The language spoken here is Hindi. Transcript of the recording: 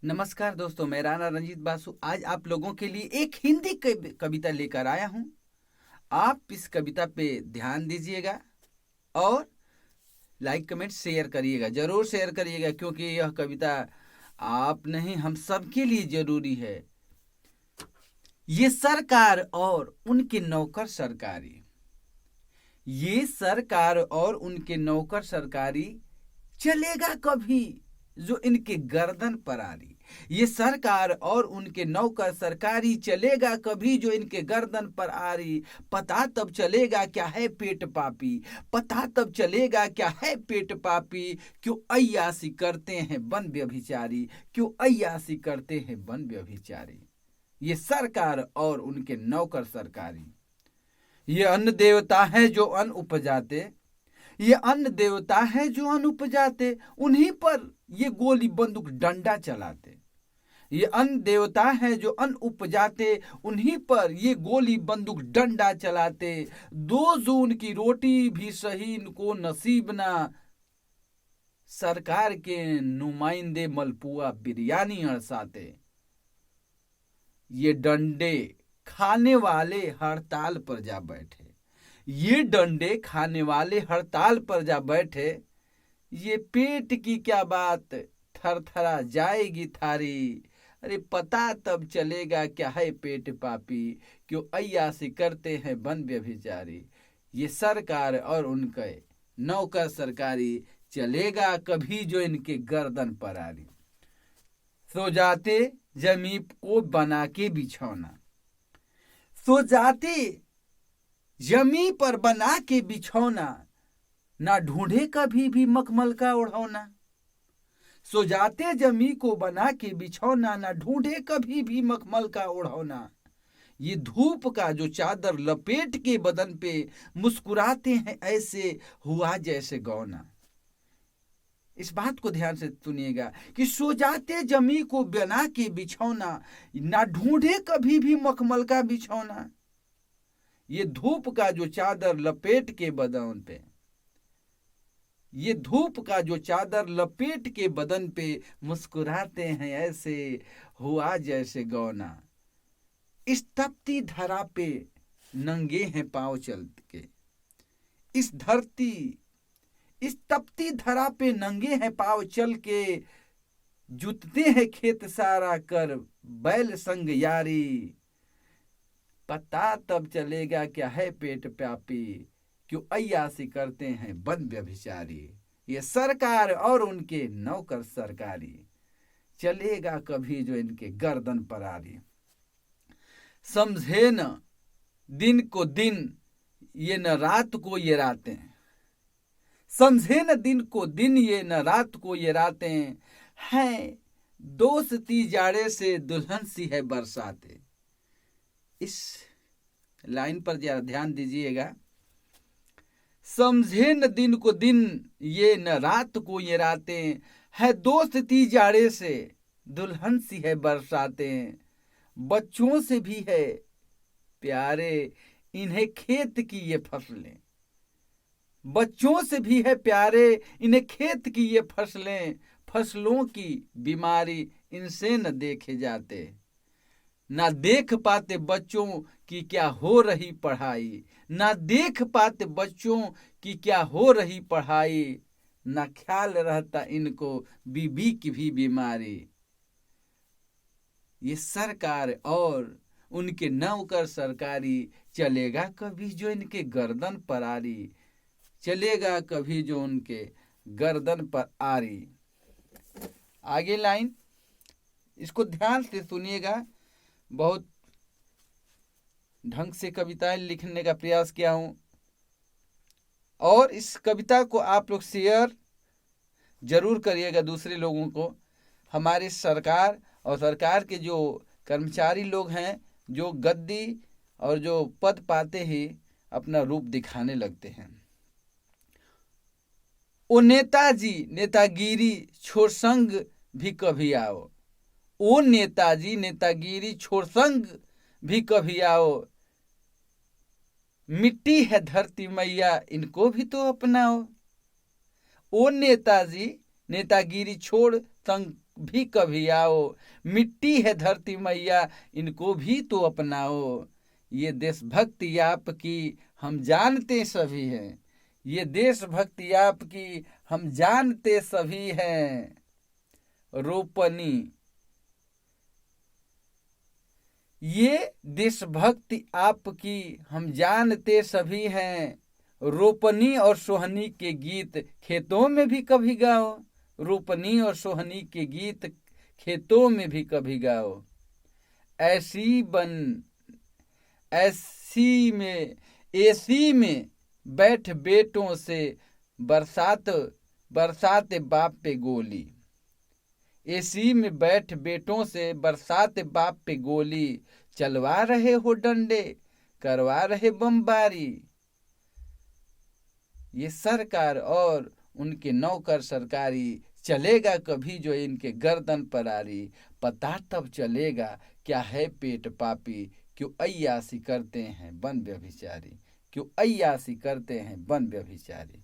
नमस्कार दोस्तों, मैं राणा रंजीत बासु आज आप लोगों के लिए एक हिंदी कविता लेकर आया हूं। आप इस कविता पे ध्यान दीजिएगा और लाइक कमेंट शेयर करिएगा, जरूर शेयर करिएगा, क्योंकि यह कविता आप नहीं हम सबके लिए जरूरी है। ये सरकार और उनके नौकर सरकारी, ये सरकार और उनके नौकर सरकारी चलेगा कभी जो इनके गर्दन पर आरी। ये सरकार और उनके नौकर सरकारी चलेगा कभी जो इनके गर्दन पर आरी। पता तब चलेगा क्या है पेट पापी, पता तब चलेगा क्या है पेट पापी। क्यों अय्यासी करते हैं बन व्यभिचारी, क्यों अय्यासी करते हैं बन व्यभिचारी। ये सरकार और उनके नौकर सरकारी। ये अन्न देवता है जो अन्न उपजाते, ये अन्न देवता है जो अन्न उपजाते, उन्हीं पर ये गोली बंदूक डंडा चलाते। ये अन्न देवता है जो अन्न उपजाते, उन्हीं पर ये गोली बंदूक डंडा चलाते। 2 जून की रोटी भी सही इनको नसीब ना, सरकार के नुमाइंदे मलपुआ बिरयानी अड़साते। ये डंडे खाने वाले हड़ताल पर जा बैठे, ये डंडे खाने वाले हड़ताल पर जा बैठे। ये पेट की क्या बात थरथरा जाएगी थारी। अरे पता तब चलेगा क्या है पेट पापी, क्यों अय्यासी करते हैं बन व्यभिचारी। ये सरकार और उनके नौकर सरकारी चलेगा कभी जो इनके गर्दन पर आरी। सो जाते जमी को बना के बिछौना, सो जाते जमी पर बना के बिछौना, ना ढूंढे कभी भी मखमल का ओढ़ौना। सो जाते जमी को बना के बिछौना, ना ढूंढे कभी भी मखमल का ओढ़ौना। ये धूप का जो चादर लपेट के बदन पे मुस्कुराते हैं ऐसे हुआ जैसे गौना। इस बात को ध्यान से सुनिएगा कि सो जाते जमी को बना के बिछौना, ना ढूंढे कभी भी मखमल का बिछौना। ये धूप का जो चादर लपेट के बदन पे, ये धूप का जो चादर लपेट के बदन पे मुस्कुराते हैं ऐसे हुआ जैसे गौना। इस तपती धरा पे नंगे हैं पांव चल के, इस तपती धरा पे नंगे हैं पांव चल के। जुतते हैं खेत सारा कर बैल संग यारी। पता तब चलेगा क्या है पेट पापी, क्यों अय्यासी करते हैं बन व्यभिचारी। ये सरकार और उनके नौकर सरकारी चलेगा कभी जो इनके गर्दन पर आरी। समझे न दिन को दिन ये न रात को ये रातें, समझे न दिन को दिन ये न रात को ये रातें। हैं दोस्ती जाड़े से दुल्हन सी है बरसाते। इस लाइन पर जरा ध्यान दीजिएगा। समझे न दिन को दिन ये न रात को ये रातें, है दोस्ती जाड़े से दुल्हन सी है बरसातें। बच्चों से भी है प्यारे इन्हें खेत की ये फसलें, बच्चों से भी है प्यारे इन्हें खेत की ये फसलें। फसलों की बीमारी इनसे न देखे जाते, ना देख पाते बच्चों की क्या हो रही पढ़ाई, ना देख पाते बच्चों की क्या हो रही पढ़ाई। ना ख्याल रहता इनको बीबी की भी बीमारी। ये सरकार और उनके नौकर सरकारी चलेगा कभी जो इनके गर्दन पर आरी, चलेगा कभी जो उनके गर्दन पर आरी। आगे लाइन, इसको ध्यान से सुनिएगा। बहुत ढंग से कविताएं लिखने का प्रयास किया हूं और इस कविता को आप लोग शेयर जरूर करिएगा दूसरे लोगों को। हमारे सरकार और सरकार के जो कर्मचारी लोग हैं, जो गद्दी और जो पद पाते ही अपना रूप दिखाने लगते हैं। ओ नेताजी नेतागिरी छोड़ संग भी कभी आओ, ओ नेताजी नेतागिरी छोड़ संग भी कभी आओ। मिट्टी है धरती मैया इनको भी तो अपनाओ। ओ नेताजी नेतागिरी छोड़ संग भी कभी आओ, मिट्टी है धरती मैया इनको भी तो अपनाओ। ये देशभक्ति आपकी हम जानते सभी हैं, ये देशभक्ति आपकी हम जानते सभी हैं। रोपनी, ये देशभक्ति आपकी हम जानते सभी हैं। रोपनी और सोहनी के गीत खेतों में भी कभी गाओ, रोपनी और सोहनी के गीत खेतों में भी कभी गाओ। एसी में बैठ बेटों से बरसात बाप पे गोली। एसी में बैठ बेटों से बरसात बाप पे गोली, चलवा रहे हो डंडे करवा रहे बमबारी। ये सरकार और उनके नौकर सरकारी चलेगा कभी जो इनके गर्दन पर आरी। पता तब चलेगा क्या है पेट पापी, क्यों अय्यासी करते हैं बन व्यभिचारी, क्यों अय्यासी करते हैं बन व्यभिचारी।